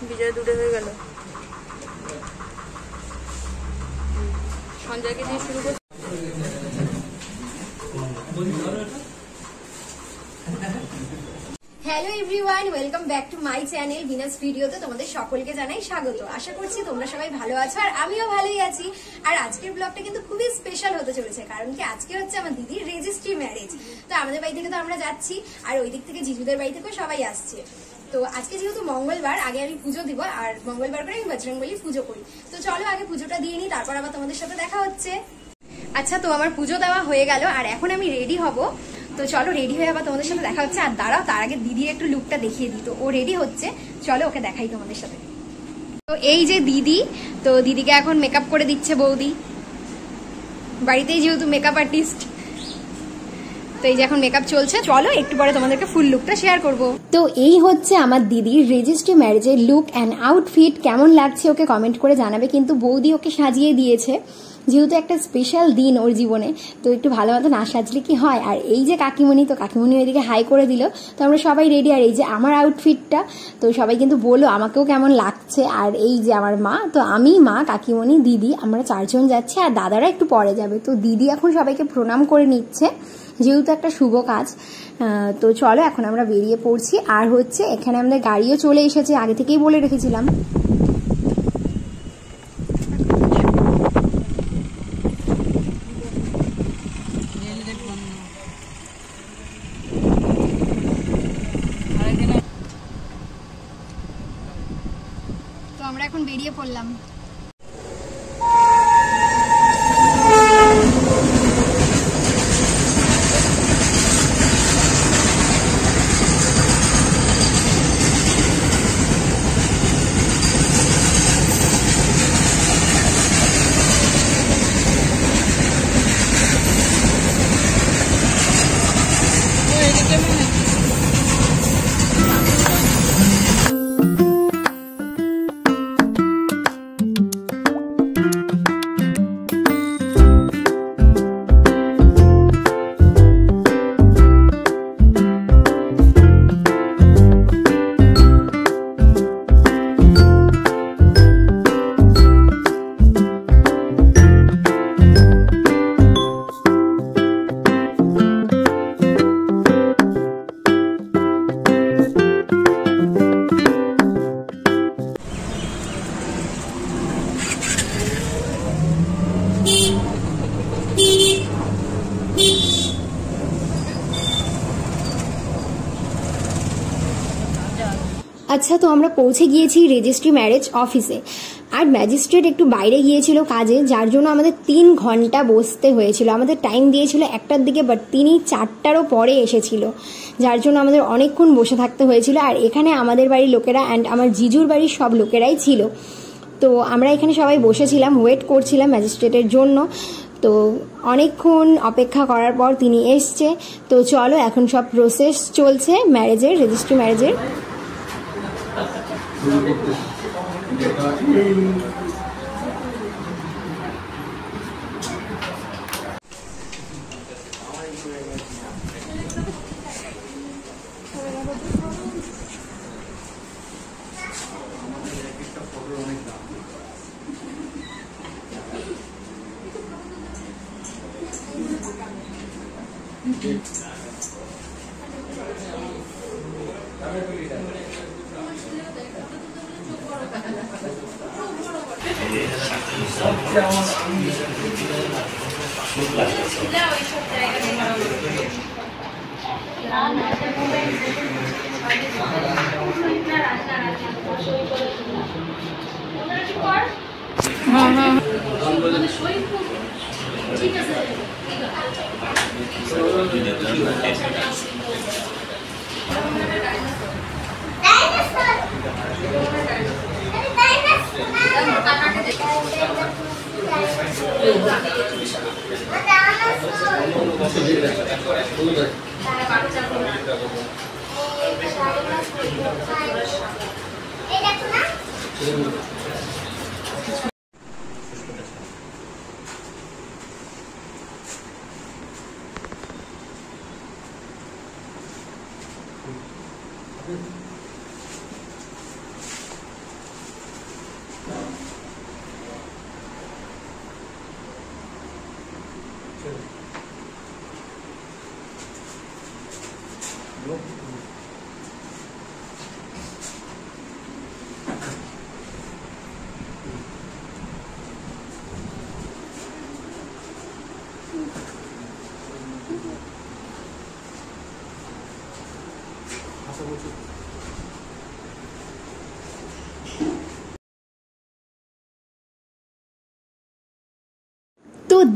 বিজয় দুটো হয়ে গেল। সঞ্জয়কে দিয়ে শুরু করছি। Hello everyone, welcome back to my channel Venus ভিডিওতে তোমাদের সকলকে জানাই স্বাগত। আশা করছি তোমরা সবাই ভালো আছো আর আমিও ভালোই আছি। আর আজকের ব্লগটা কিন্তু খুবই স্পেশাল হতে চলেছে, কারণ কি আজকে হচ্ছে আমার দিদির রেজিস্ট্রি ম্যারেজ। তো আমাদের বাড়ি থেকে তো আমরা যাচ্ছি, আর ওই দিক থেকে জিজুদের বাড়ি থেকেও সবাই আসছে। তো আজকে যেহেতু মঙ্গলবার, আগে আমি পুজো দিব, আর মঙ্গলবার করে আমি বজরংবলী পুজো করি। তো চলো আগে পুজোটা দিয়ে নিই, তারপর আবার তোমাদের সাথে দেখা হচ্ছে। আচ্ছা, তো আমার পুজো দেওয়া হয়ে গেল আর এখন আমি রেডি হব। তো চলো রেডি হয়ে আবার তোমাদের সাথে দেখা হচ্ছে। আর দাঁড়াও, তার আগে দিদির একটু লুকটা দেখিয়ে দিই। তো ও রেডি হচ্ছে, চলো ওকে দেখাই তোমাদের সাথে। তো এই যে দিদি, তো দিদিকে এখন মেকআপ করে দিচ্ছে বৌদি, বাড়িতেই যেহেতু মেকআপ আর্টিস্ট। তো এই যে এখন মেকআপ চলছে, চলো একটু পরে তোমাদেরকে ফুল লুকটা শেয়ার করব। তো এই হচ্ছে আমার দিদির রেজিস্ট্রি ম্যারেজের লুক অ্যান্ড আউটফিট। কেমন লাগছে ওকে কমেন্ট করে জানাবে। কিন্তু বৌদি ওকে সাজিয়ে দিয়েছে, যেহেতু একটা স্পেশাল দিন ওর জীবনে, তো একটু ভালো মতো না সাজলে কি হয়। আর এই যে কাকিমণি, তো কাকিমণি ওইদিকে হাই করে দিল। তো আমরা সবাই রেডি। আর এই যে আমার আউটফিটটা, তো সবাই কিন্তু বলো আমাকেও কেমন লাগছে। আর এই যে আমার মা, তো আমি, মা, কাকিমণি, দিদি, আমরা চারজন যাচ্ছি, আর দাদারা একটু পরে যাবে। তো দিদি এখন সবাইকে প্রণাম করে নিচ্ছে, যেহেতু একটা শুভ কাজ। তো চলো এখন আমরা বেরিয়ে পড়ছি। আর হচ্ছে এখানে আমাদের গাড়িও চলে এসেছে, আগে থেকেই বলে রেখেছিলাম। তো আমরা এখন বেরিয়ে পড়লাম। আচ্ছা, তো আমরা পৌঁছে গিয়েছি রেজিস্ট্রি ম্যারেজ অফিসে। আর ম্যাজিস্ট্রেট একটু বাইরে গিয়েছিল কাজে, যার জন্য আমাদের 3 ঘন্টা বসতে হয়েছিল। আমাদের টাইম দিয়েছিল 1টার দিকে, বাট তিনি 4টারও পরে এসেছিল, যার জন্য আমাদের অনেকক্ষণ বসে থাকতে হয়েছিল। আর এখানে আমাদের বাড়ির লোকেরা অ্যান্ড আমার জিজুর বাড়ির সব লোকেরাই ছিল। তো আমরা এখানে সবাই বসেছিলাম, ওয়েট করছিলাম ম্যাজিস্ট্রেটের জন্য। তো অনেকক্ষণ অপেক্ষা করার পর তিনি এসছে। তো চলো এখন সব প্রসেস চলছে ম্যারেজের, রেজিস্ট্রি ম্যারেজের।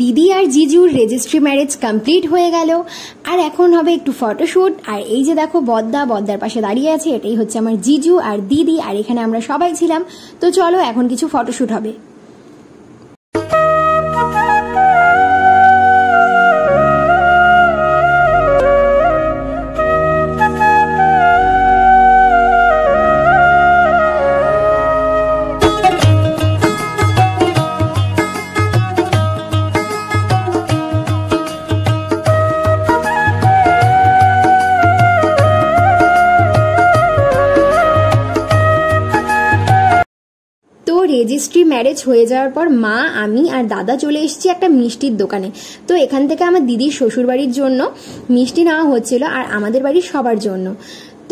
দিদি আর জিজুর রেজিস্ট্রি ম্যারেজ কমপ্লিট হয়ে গেল, আর এখন হবে একটু ফটোশ্যুট। আর এই যে দেখো বদ্দার পাশে দাঁড়িয়ে আছে, এটাই হচ্ছে আমার জিজু আর দিদি, আর এখানে আমরা সবাই ছিলাম। তো চলো এখন কিছু ফটোশ্যুট হবে। রেজিস্ট্রি ম্যারেজ হয়ে যাওয়ার পর মা, আমি আর দাদা চলে এসেছি একটা মিষ্টির দোকানে। তো এখান থেকে আমার দিদির শ্বশুরবাড়ির জন্য মিষ্টি নেওয়া হচ্ছিল আর আমাদের বাড়ির সবার জন্য।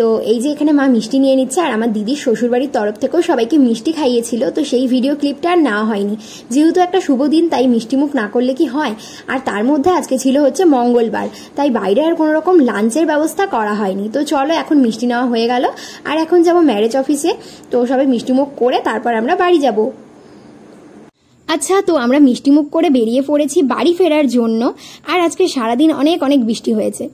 তো এই যে এখানে মা মিষ্টি নিয়ে নিচ্ছে, আর আমার দিদির শ্বশুরবাড়ির তরফ থেকেও সবাইকে মিষ্টি খাইয়েছিল। তো সেই ভিডিও ক্লিপটা আর নেওয়া হয়নি, যেহেতু একটা শুভ দিন তাই মিষ্টিমুখ না করলে কি হয়। আর তার মধ্যে আজকে ছিল হচ্ছে মঙ্গলবার, তাই বাইরে আর কোনো রকম লাঞ্চের ব্যবস্থা করা হয়নি। তো চলো এখন মিষ্টি নেওয়া হয়ে গেল, আর এখন যাবো ম্যারেজ অফিসে। তো সবাই মিষ্টিমুখ করে তারপর আমরা বাড়ি যাব। আচ্ছা, তো আমরা মিষ্টিমুখ করে বেরিয়ে পড়েছি বাড়ি ফেরার জন্য। আর আজকে সারাদিন অনেক বৃষ্টি হয়েছে।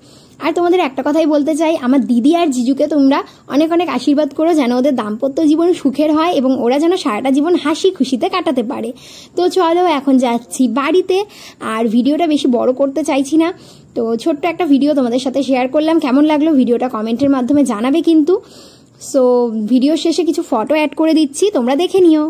আর তোমাদের একটা কথাই বলতে চাই, আমার দিদি আর জিজুকে তোমরা অনেক আশীর্বাদ করো যেন ওদের দাম্পত্য জীবন সুখের হয় এবং ওরা যেন সারাটা জীবন হাসি খুশিতে কাটাতে পারে। তো চলো এখন যাচ্ছি বাড়িতে, আর ভিডিওটা বেশি বড় করতে চাইছি না। তো ছোট্ট একটা ভিডিও তোমাদের সাথে শেয়ার করলাম। কেমন লাগলো ভিডিওটা কমেন্টের মাধ্যমে জানাবে কিন্তু। সো ভিডিও শেষে কিছু ফটো অ্যাড করে দিচ্ছি, তোমরা দেখে নিও।